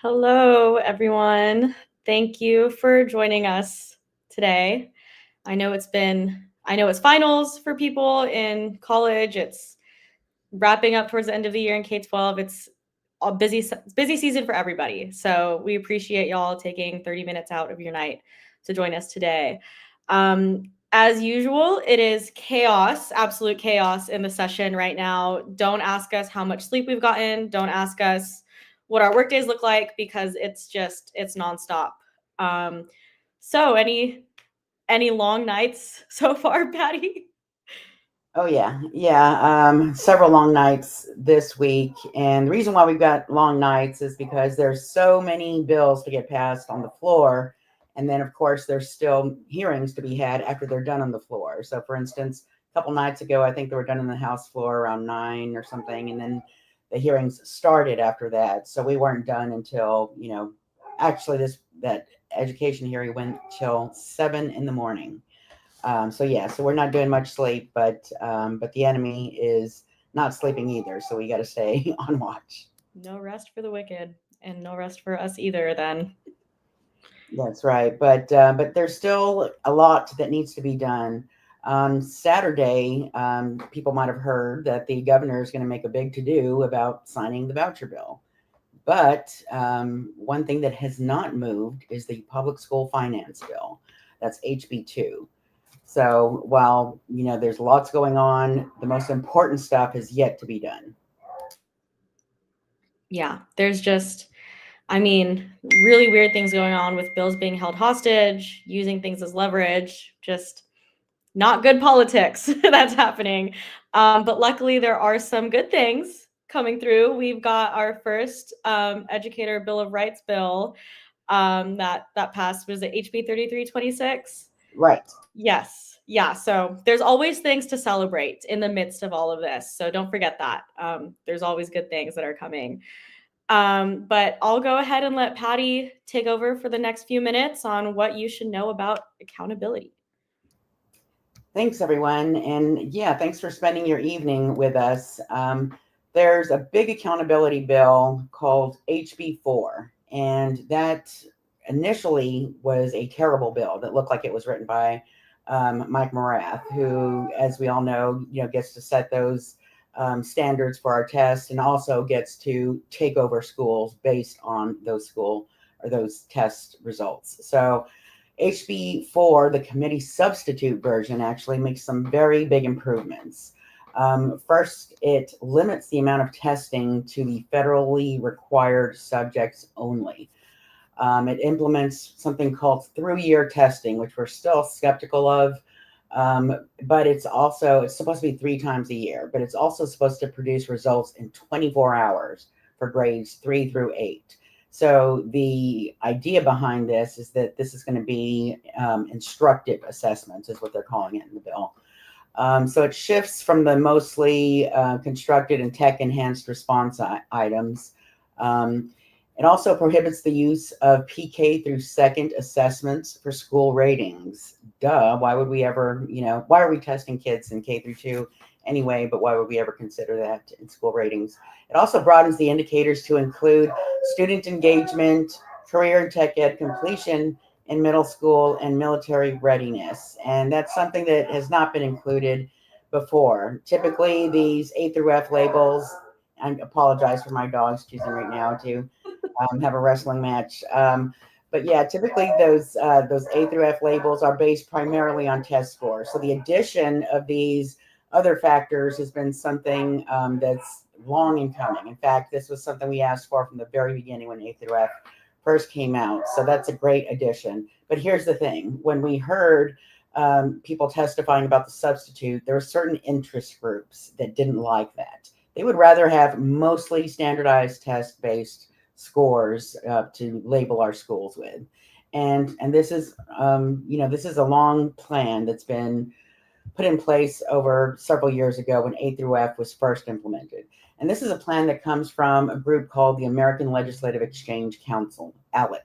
Hello, everyone. Thank you for joining us today. I know it's finals for people in college. It's wrapping up towards the end of the year in K-12. It's a busy season for everybody. So we appreciate y'all taking 30 minutes out of your night to join us today. As usual, it is chaos, absolute chaos in the session right now. Don't ask us how much sleep we've gotten. Don't ask us what our workdays look like because it's nonstop. So any long nights so far, Patty? Oh yeah. Several long nights this week, and the reason why we've got long nights is because there's so many bills to get passed on the floor, and then of course there's still hearings to be had after they're done on the floor. So, for instance, a couple nights ago, I think they were done on the House floor around 9 or something, and then the hearings started after that. So we weren't done until actually this that education hearing went till 7 in the morning. So we're not doing much sleep, but the enemy is not sleeping either. So we got to stay on watch. No rest for the wicked, and no rest for us either. Then That's right. But there's still a lot that needs to be done. On Saturday, people might have heard that the governor is going to make a big to do about signing the voucher bill. But one thing that has not moved is the public school finance bill. That's HB2. So while there's lots going on, the most important stuff is yet to be done. yeah, there's just really weird things going on with bills being held hostage, using things as leverage, just not good politics that's happening. But luckily, there are some good things coming through. We've got our first educator Bill of Rights bill that passed. Was it HB 3326? Right. Yes. Yeah. So there's always things to celebrate in the midst of all of this. So don't forget that. There's always good things that are coming. But I'll go ahead and let Patty take over for the next few minutes on what you should know about accountability. Thanks, everyone. And yeah, thanks for spending your evening with us. There's a big accountability bill called HB4, and that initially was a terrible bill that looked like it was written by Mike Morath, who, as we all know, gets to set those standards for our tests and also gets to take over schools based on those test results. So HB4, the committee substitute version, actually makes some very big improvements. First, it limits the amount of testing to the federally required subjects only. It implements something called through-year testing, which we're still skeptical of, but it's supposed to be 3 times a year, but it's also supposed to produce results in 24 hours for grades 3 through 8. So the idea behind this is that this is going to be instructive assessments, is what they're calling it in the bill. So it shifts from the mostly constructed and tech-enhanced response items. It also prohibits the use of PK through second assessments for school ratings. Duh, why would we ever, why are we testing kids in K through 2 anyway, but why would we ever consider that in school ratings? It also broadens the indicators to include student engagement, career and tech ed completion in middle school, and military readiness. And that's something that has not been included before. Typically, these A through F labels, I apologize for my dogs choosing right now to have a wrestling match. But yeah, typically those A through F labels are based primarily on test scores. So the addition of these other factors has been something that's long in coming. In fact, this was something we asked for from the very beginning when A through F first came out. So that's a great addition. But here's the thing: when we heard people testifying about the substitute, there were certain interest groups that didn't like that. They would rather have mostly standardized test-based scores to label our schools with. And this is this is a long plan that's been put in place over several years ago when A through F was first implemented. And this is a plan that comes from a group called the American Legislative Exchange Council, ALEC.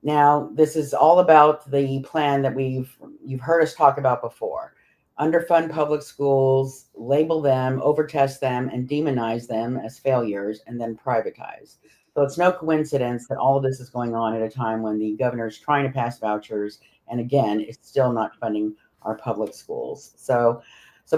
Now, this is all about the plan that you've heard us talk about before. Underfund public schools, label them, overtest them, and demonize them as failures, and then privatize. So it's no coincidence that all of this is going on at a time when the governor is trying to pass vouchers, and again, it's still not funding our public schools. So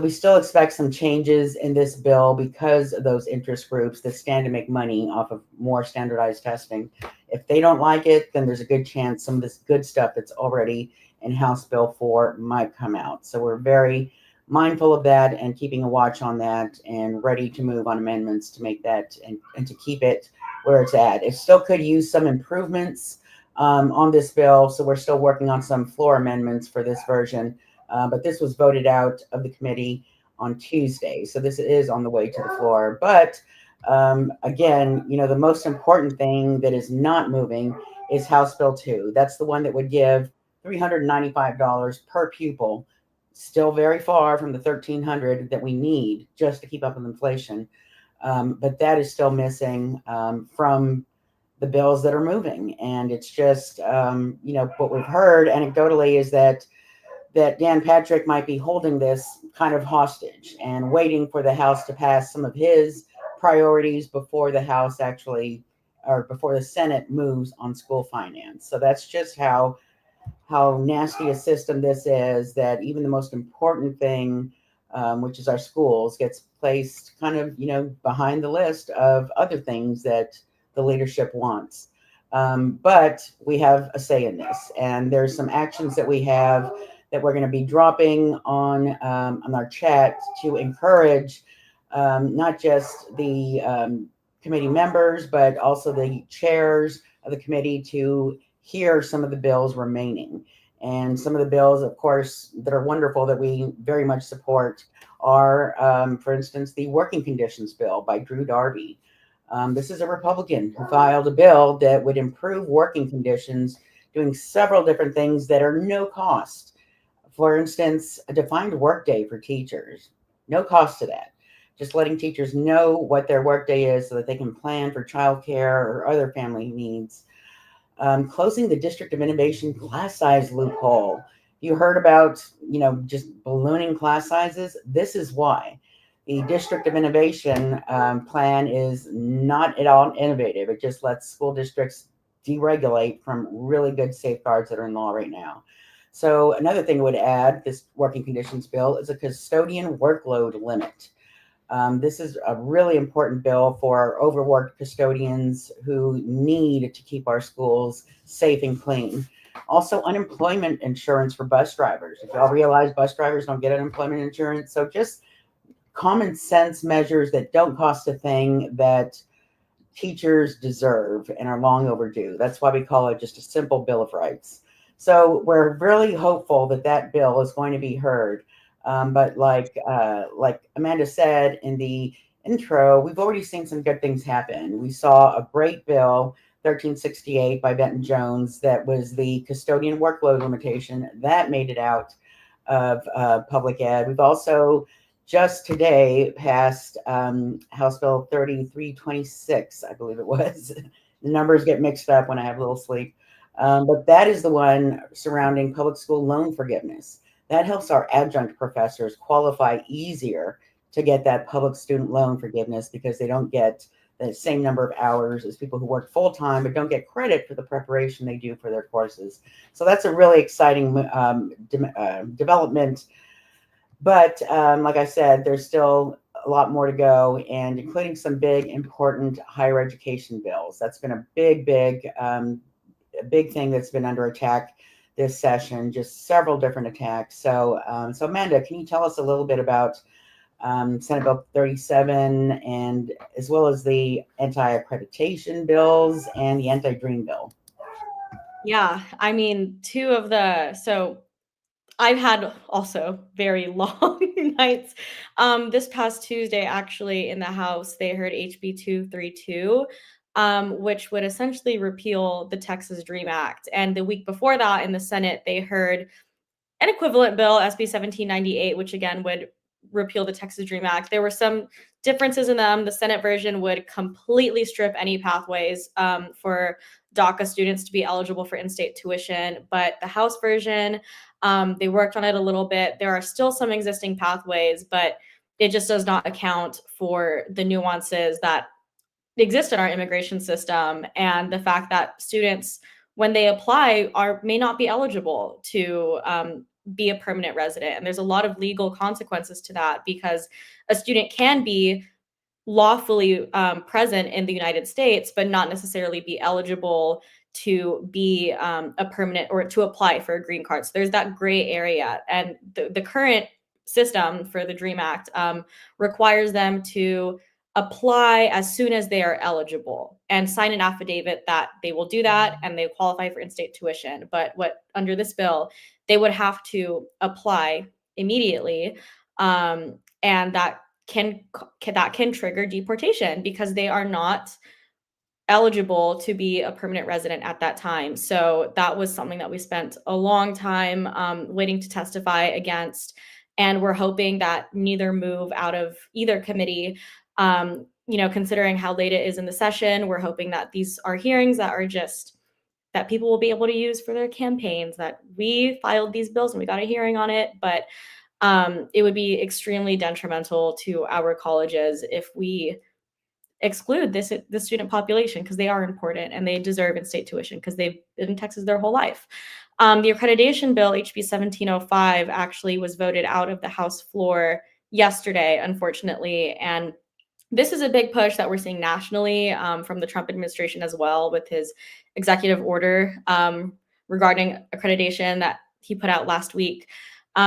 we still expect some changes in this bill because of those interest groups that stand to make money off of more standardized testing. If they don't like it, then there's a good chance some of this good stuff that's already in House Bill 4 might come out. So we're very mindful of that and keeping a watch on that and ready to move on amendments to make that and to keep it where it's at. It still could use some improvements on this bill, so we're still working on some floor amendments for this version. But this was voted out of the committee on Tuesday, so this is on the way to the floor. But again, the most important thing that is not moving is House Bill 2. That's the one that would give $395 per pupil, still very far from the $1,300 that we need just to keep up with inflation. But that is still missing from the bills that are moving. And it's just, what we've heard anecdotally is that Dan Patrick might be holding this kind of hostage and waiting for the House to pass some of his priorities before the House actually, or before the Senate moves on school finance. So that's just how nasty a system this is, that even the most important thing, which is our schools, gets placed kind of, behind the list of other things that the leadership wants. But we have a say in this, and there's some actions that we have that we're going to be dropping on our chat to encourage not just the committee members, but also the chairs of the committee to hear some of the bills remaining. And some of the bills, of course, that are wonderful that we very much support are, for instance, the working conditions bill by Drew Darby. This is a Republican who filed a bill that would improve working conditions, doing several different things that are no cost. For instance, a defined workday for teachers, no cost to that. Just letting teachers know what their workday is so that they can plan for childcare or other family needs. Closing the District of Innovation class size loophole. You heard about, just ballooning class sizes. This is why. The District of Innovation plan is not at all innovative. It just lets school districts deregulate from really good safeguards that are in law right now. So another thing I would add, this working conditions bill, is a custodian workload limit. This is a really important bill for overworked custodians who need to keep our schools safe and clean. Also, unemployment insurance for bus drivers. If y'all realize bus drivers don't get unemployment insurance, so just common sense measures that don't cost a thing that teachers deserve and are long overdue. That's why we call it just a simple Bill of Rights. So we're really hopeful that that bill is going to be heard. But like Amanda said in the intro, we've already seen some good things happen. We saw a great bill, 1368 by Benton Jones, that was the custodian workload limitation. That made it out of public ed. We've also just today passed House Bill 3326, I believe it was. The numbers get mixed up when I have a little sleep. But that is the one surrounding public school loan forgiveness. That helps our adjunct professors qualify easier to get that public student loan forgiveness because they don't get the same number of hours as people who work full-time but don't get credit for the preparation they do for their courses. So that's a really exciting development. But like I said, there's still a lot more to go, and including some big, important higher education bills. That's been a big thing that's been under attack this session, just several different attacks. So Amanda, can you tell us a little bit about Senate Bill 37 and as well as the anti-accreditation bills and the anti-dream bill? Yeah, I mean, so I've had also very long nights. This past Tuesday, actually, in the House, they heard HB 232, which would essentially repeal the Texas Dream Act. And the week before that, in the Senate, they heard an equivalent bill, SB 1798, which again would repeal the Texas Dream Act. There were some differences in them. The Senate version would completely strip any pathways for DACA students to be eligible for in-state tuition, but the House version, they worked on it a little bit. There are still some existing pathways, but it just does not account for the nuances that exist in our immigration system, and the fact that students, when they apply, may not be eligible to be a permanent resident. And there's a lot of legal consequences to that, because a student can be lawfully present in the United States, but not necessarily be eligible to be a permanent or to apply for a green card. So there's that gray area. And the current system for the DREAM Act requires them to apply as soon as they are eligible and sign an affidavit that they will do that and they qualify for in-state tuition. But under this bill, they would have to apply immediately, and that can trigger deportation because they are not eligible to be a permanent resident at that time. So that was something that we spent a long time waiting to testify against, and we're hoping that neither move out of either committee. Considering how late it is in the session, we're hoping that these are hearings that are just that people will be able to use for their campaigns, that we filed these bills and we got a hearing on it, but it would be extremely detrimental to our colleges if we exclude the student population, because they are important and they deserve in-state tuition because they've been in Texas their whole life. The accreditation bill, HB 1705, actually was voted out of the House floor yesterday, unfortunately. And this is a big push that we're seeing nationally from the Trump administration as well, with his executive order regarding accreditation that he put out last week.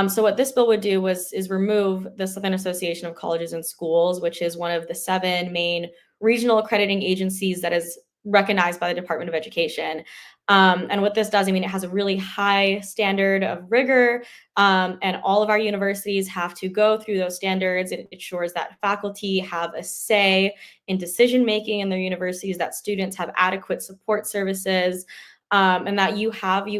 So what this bill would do is remove the Southern Association of Colleges and Schools, which is one of the 7 main regional accrediting agencies that is recognized by the Department of Education. And what this does, it has a really high standard of rigor, and all of our universities have to go through those standards. It ensures that faculty have a say in decision-making in their universities, that students have adequate support services, and that you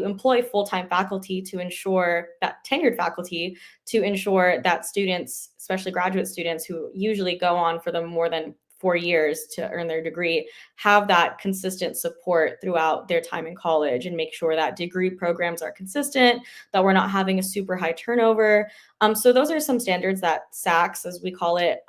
employ full-time faculty to ensure that tenured faculty to ensure that students, especially graduate students who usually go on for the more than 4 years to earn their degree, have that consistent support throughout their time in college, and make sure that degree programs are consistent, that we're not having a super high turnover. So those are some standards that SACS, as we call it,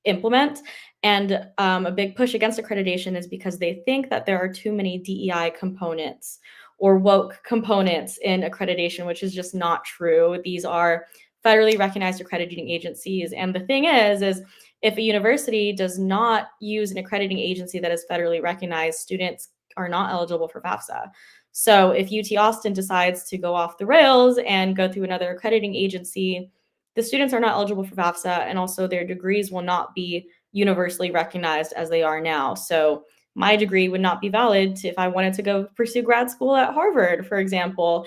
implement. And a big push against accreditation is because they think that there are too many DEI components or woke components in accreditation, which is just not true. These are federally recognized accrediting agencies. And the thing is if a university does not use an accrediting agency that is federally recognized, students are not eligible for FAFSA. So if UT Austin decides to go off the rails and go through another accrediting agency, the students are not eligible for FAFSA, and also their degrees will not be universally recognized as they are now. So my degree would not be valid if I wanted to go pursue grad school at Harvard, for example,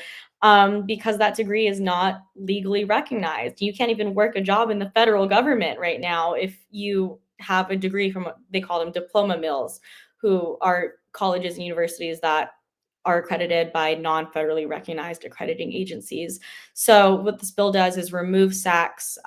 because that degree is not legally recognized. You can't even work a job in the federal government right now if you have a degree from, they call them diploma mills, who are colleges and universities that are accredited by non-federally recognized accrediting agencies. So what this bill does is remove SACS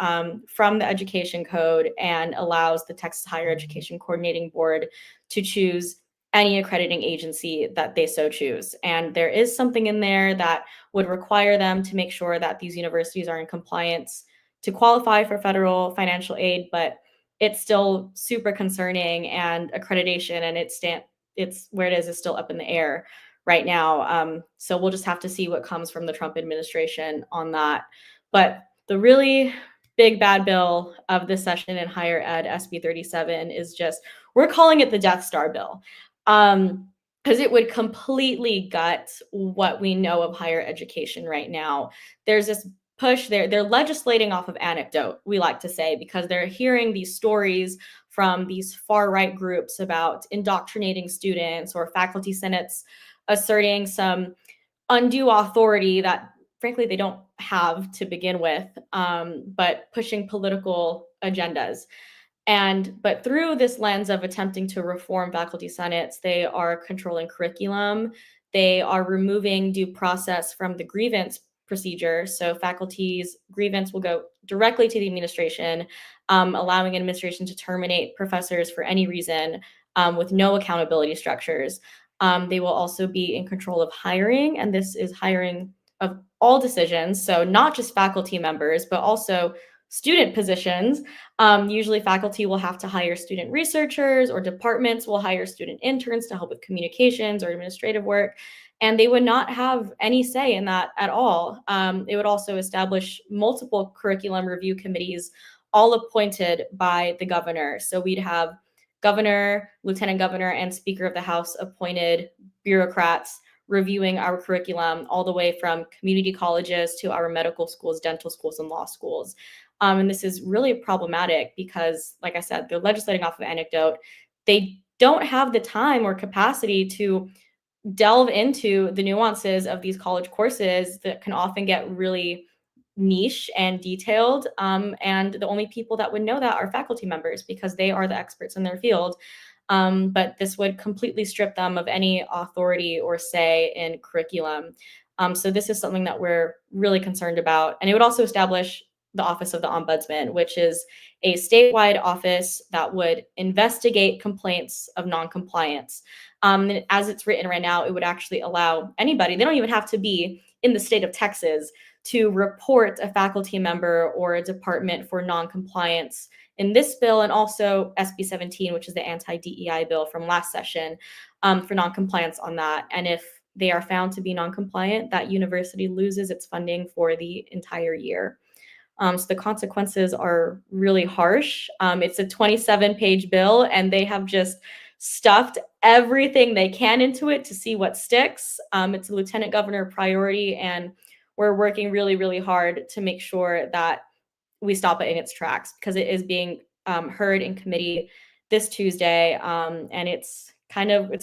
from the education code and allows the Texas Higher Education Coordinating Board to choose any accrediting agency that they so choose. And there is something in there that would require them to make sure that these universities are in compliance to qualify for federal financial aid, but it's still super concerning, and accreditation and it's where it is still up in the air right now. So we'll just have to see what comes from the Trump administration on that. But the really big bad bill of this session in higher ed, SB 37, is just, we're calling it the Death Star bill, because it would completely gut what we know of higher education right now. There's this push there. They're legislating off of anecdote, we like to say, because they're hearing these stories from these far-right groups about indoctrinating students, or faculty senates asserting some undue authority that frankly they don't have to begin with, but pushing political agendas. But through this lens of attempting to reform faculty senates, they are controlling curriculum. They are removing due process from the grievance procedure. So faculty's grievance will go directly to the administration, allowing administration to terminate professors for any reason, with no accountability structures. They will also be in control of hiring, and this is hiring of all decisions. So not just faculty members, but also student positions, usually faculty will have to hire student researchers, or departments will hire student interns to help with communications or administrative work. And they would not have any say in that at all. It would also establish multiple curriculum review committees, all appointed by the governor. So we'd have governor, lieutenant governor, and speaker of the House appointed bureaucrats reviewing our curriculum, all the way from community colleges to our medical schools, dental schools, and law schools. And this is really problematic because, like I said, they're legislating off of anecdote. They don't have the time or capacity to delve into the nuances of these college courses that can often get really niche and detailed. And the only people that would know that are faculty members, because they are the experts in their field. But this would completely strip them of any authority or say in curriculum. So this is something that we're really concerned about. And it would also establish the Office of the Ombudsman, which is a statewide office that would investigate complaints of noncompliance. As it's written right now, it would actually allow anybody, they don't even have to be in the state of Texas, to report a faculty member or a department for noncompliance in this bill, and also SB 17, which is the anti-DEI bill from last session, for noncompliance on that. And if they are found to be noncompliant, that university loses its funding for the entire year. So the consequences are really harsh. It's a 27-page bill, and they have just stuffed everything they can into it to see what sticks. It's a lieutenant governor priority, and we're working really, really hard to make sure that we stop it in its tracks, because it is being heard in committee this Tuesday. And it's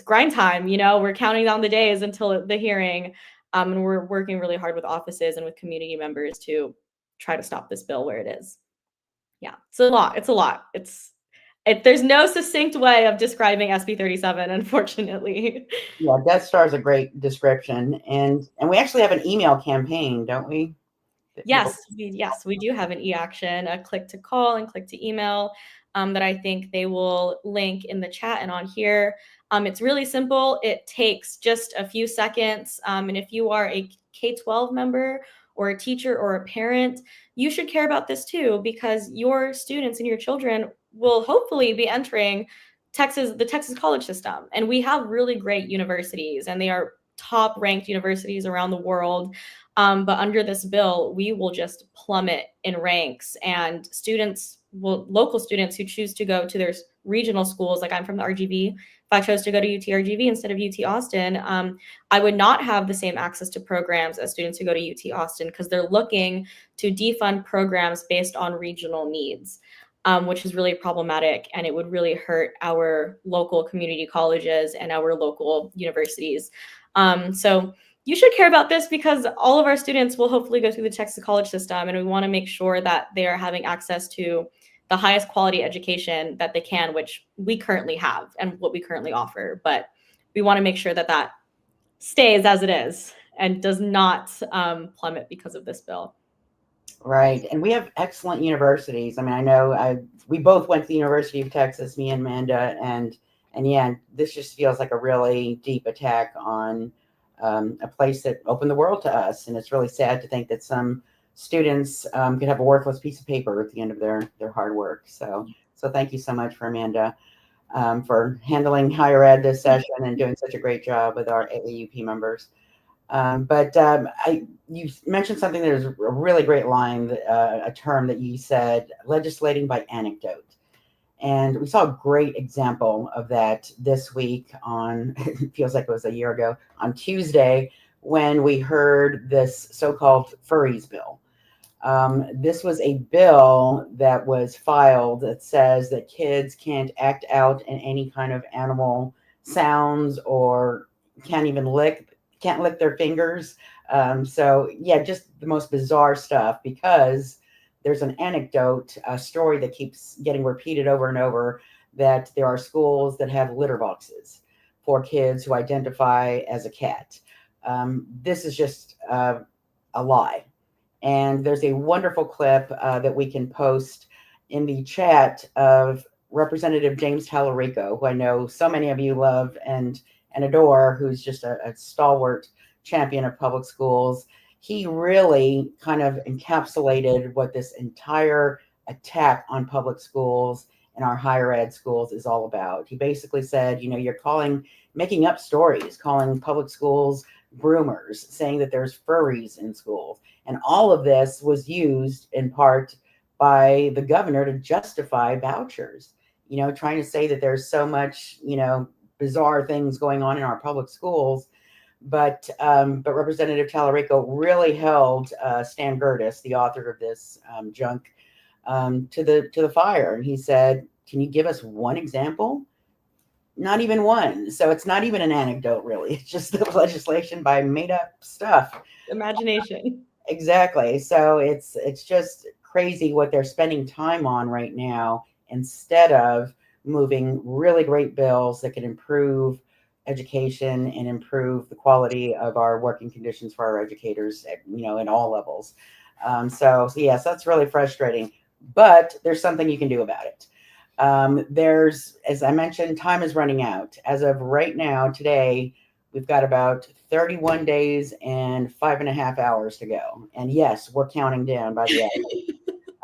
grind time. We're counting down the days until the hearing. And we're working really hard with offices and with community members to try to stop this bill where it is. Yeah, it's a lot. There's no succinct way of describing SB 37, unfortunately. Yeah, Death Star is a great description, and we actually have an email campaign, don't we? Yes, we do have an e-action, a click to call and click to email, that I think they will link in the chat and on here. It's really simple. It takes just a few seconds. And if you are a K-12 member or a teacher or a parent, you should care about this too, because your students and your children will hopefully be entering the Texas college system. And we have really great universities, and they are top ranked universities around the world. But under this bill, we will just plummet in ranks, and local students who choose to go to their regional schools, like I'm from the RGV, if I chose to go to UT RGV instead of UT Austin, I would not have the same access to programs as students who go to UT Austin, because they're looking to defund programs based on regional needs, which is really problematic, and it would really hurt our local community colleges and our local universities. So you should care about this, because all of our students will hopefully go through the Texas college system, and we want to make sure that they are having access to the highest quality education that they can, which we currently have and what we currently offer. But we want to make sure that that stays as it is and does not plummet because of this bill. Right, and we have excellent universities. I mean, I know we both went to the University of Texas, me and Amanda, and yeah, this just feels like a really deep attack on a place that opened the world to us. And it's really sad to think that some students could have a worthless piece of paper at the end of their hard work. So thank you so much for Amanda for handling higher ed this session and doing such a great job with our AAUP members. You mentioned something. There's a really great line, a term that you said, legislating by anecdote. And we saw a great example of that this week on, it feels like it was a year ago, on Tuesday, when we heard this so-called furries bill. This was a bill that was filed that says that kids can't act out in any kind of animal sounds, or can't lick their fingers. So yeah, just the most bizarre stuff, because there's an anecdote, a story that keeps getting repeated over and over, that there are schools that have litter boxes for kids who identify as a cat. This is just a lie. And there's a wonderful clip that we can post in the chat of Representative James Tallarico, who I know so many of you love and adore, who's just a stalwart champion of public schools. he really kind of encapsulated what this entire attack on public schools and our higher ed schools is all about. He basically said, you're making up stories, calling public schools groomers, saying that there's furries in schools. And all of this was used in part by the governor to justify vouchers, trying to say that there's so much, bizarre things going on in our public schools. But Representative Tallarico really held Stan Gertis, the author of this junk, to the fire. And he said, can you give us one example? Not even one. So it's not even an anecdote, really. It's just the legislation by made up stuff. Imagination. Exactly. So it's just crazy what they're spending time on right now instead of moving really great bills that could improve education and improve the quality of our working conditions for our educators, at all levels. So yes, that's really frustrating, but there's something you can do about it. As I mentioned, time is running out. As of right now, today, we've got about 31 days and 5.5 hours to go. And yes, we're counting down by the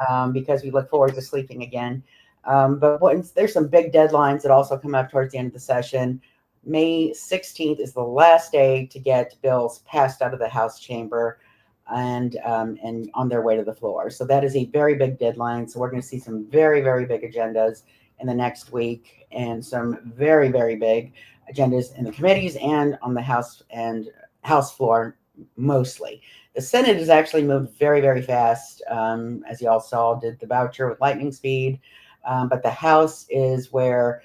hour because we look forward to sleeping again. But there's some big deadlines that also come up towards the end of the session. May 16th is the last day to get bills passed out of the House chamber and on their way to the floor. So that is a very big deadline. So we're going to see some very, very big agendas in the next week and some very, very big agendas in the committees and on the House floor mostly. The Senate has actually moved very, very fast. As you all saw, did the voucher with lightning speed. But the House is where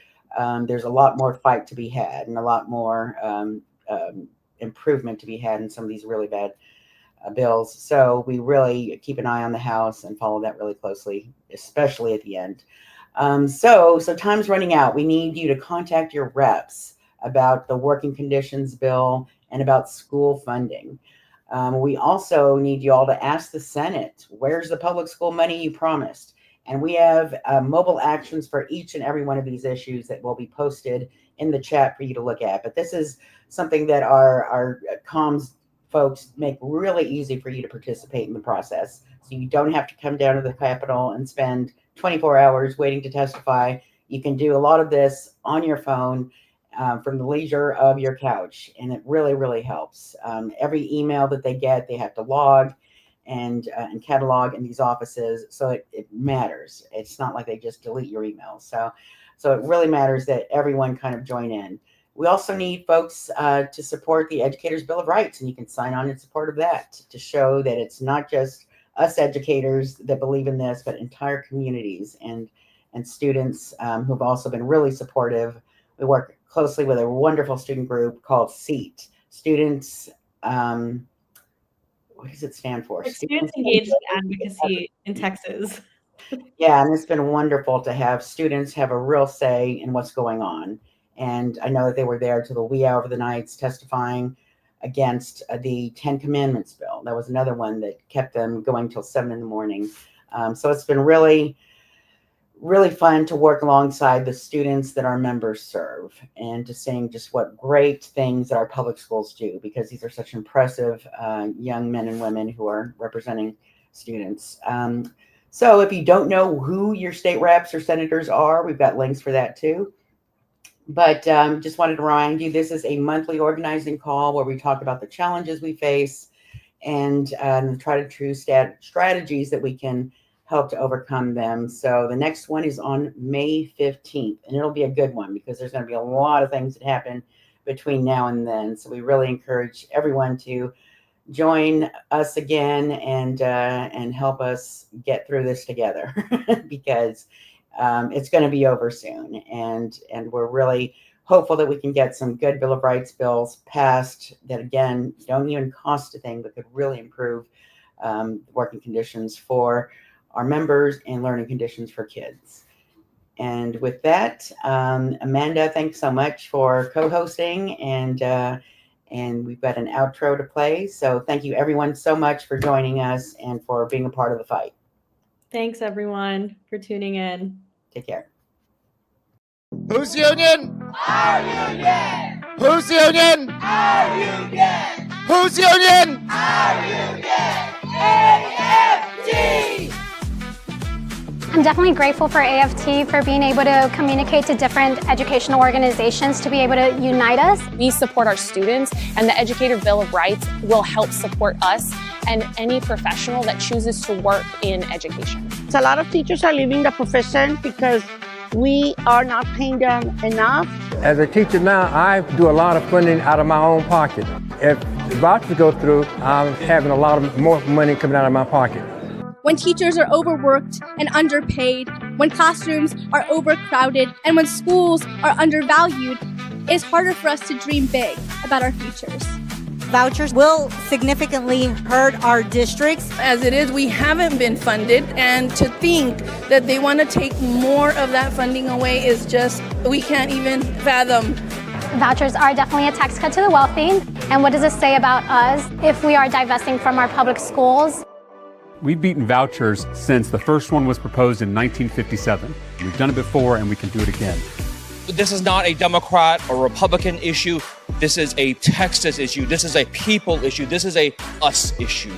there's a lot more fight to be had and a lot more improvement to be had in some of these really bad bills. So we really keep an eye on the House and follow that really closely, especially at the end. So time's running out. We need you to contact your reps about the working conditions bill and about school funding. We also need you all to ask the Senate, where's the public school money you promised? And we have mobile actions for each and every one of these issues that will be posted in the chat for you to look at. But this is something that our comms folks make really easy for you to participate in the process. So you don't have to come down to the Capitol and spend 24 hours waiting to testify. You can do a lot of this on your phone from the leisure of your couch. And it really, really helps. Every email that they get, they have to log and catalog in these offices. So it matters. It's not like they just delete your emails. So it really matters that everyone kind of join in. We also need folks to support the Educators Bill of Rights, and you can sign on in support of that to show that it's not just us educators that believe in this, but entire communities and students who've also been really supportive. We work closely with a wonderful student group called SEAT, Students. What does it stand for? Students Engaged in Advocacy in Texas. Yeah, and it's been wonderful to have students have a real say in what's going on. And I know that they were there till the wee hour of the nights testifying against the 10 Commandments bill. That was another one that kept them going till 7 a.m. So it's been really, really fun to work alongside the students that our members serve and to seeing just what great things that our public schools do, because these are such impressive young men and women who are representing students. So if you don't know who your state reps or senators are, we've got links for that too. But just wanted to remind you, this is a monthly organizing call where we talk about the challenges we face and try to choose strategies that we can help to overcome them. So the next one is on May 15th, and it'll be a good one because there's going to be a lot of things that happen between now and then. So we really encourage everyone to join us again and help us get through this together because it's going to be over soon. And we're really hopeful that we can get some good Bill of Rights bills passed that, again, don't even cost a thing, but could really improve working conditions for our members and learning conditions for kids. And with that, Amanda, thanks so much for co-hosting, and we've got an outro to play. So thank you everyone so much for joining us and for being a part of the fight. Thanks everyone for tuning in. Take care. Who's the union? Our union! Who's the union? Our union! Whose union? I'm definitely grateful for AFT for being able to communicate to different educational organizations to be able to unite us. We support our students, and the Educator Bill of Rights will help support us and any professional that chooses to work in education. A lot of teachers are leaving the profession because we are not paying them enough. As a teacher now, I do a lot of funding out of my own pocket. If the vouchers go through, I'm having a lot of more money coming out of my pocket. When teachers are overworked and underpaid, when classrooms are overcrowded, and when schools are undervalued, it's harder for us to dream big about our futures. Vouchers will significantly hurt our districts. As it is, we haven't been funded, and to think that they want to take more of that funding away is just, we can't even fathom. Vouchers are definitely a tax cut to the wealthy. And what does this say about us if we are divesting from our public schools? We've beaten vouchers since the first one was proposed in 1957. We've done it before and we can do it again. This is not a Democrat or Republican issue. This is a Texas issue. This is a people issue. This is a us issue.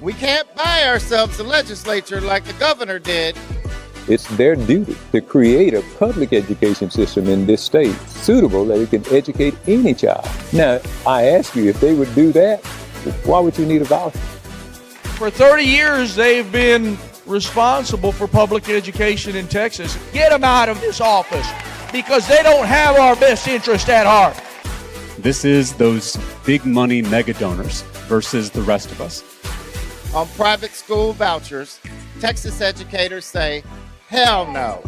We can't buy ourselves a legislature like the governor did. It's their duty to create a public education system in this state suitable that it can educate any child. Now, I ask you, if they would do that, why would you need a voucher? For 30 years, they've been responsible for public education in Texas. Get them out of this office because they don't have our best interest at heart. This is those big money mega donors versus the rest of us. On private school vouchers, Texas educators say, hell no.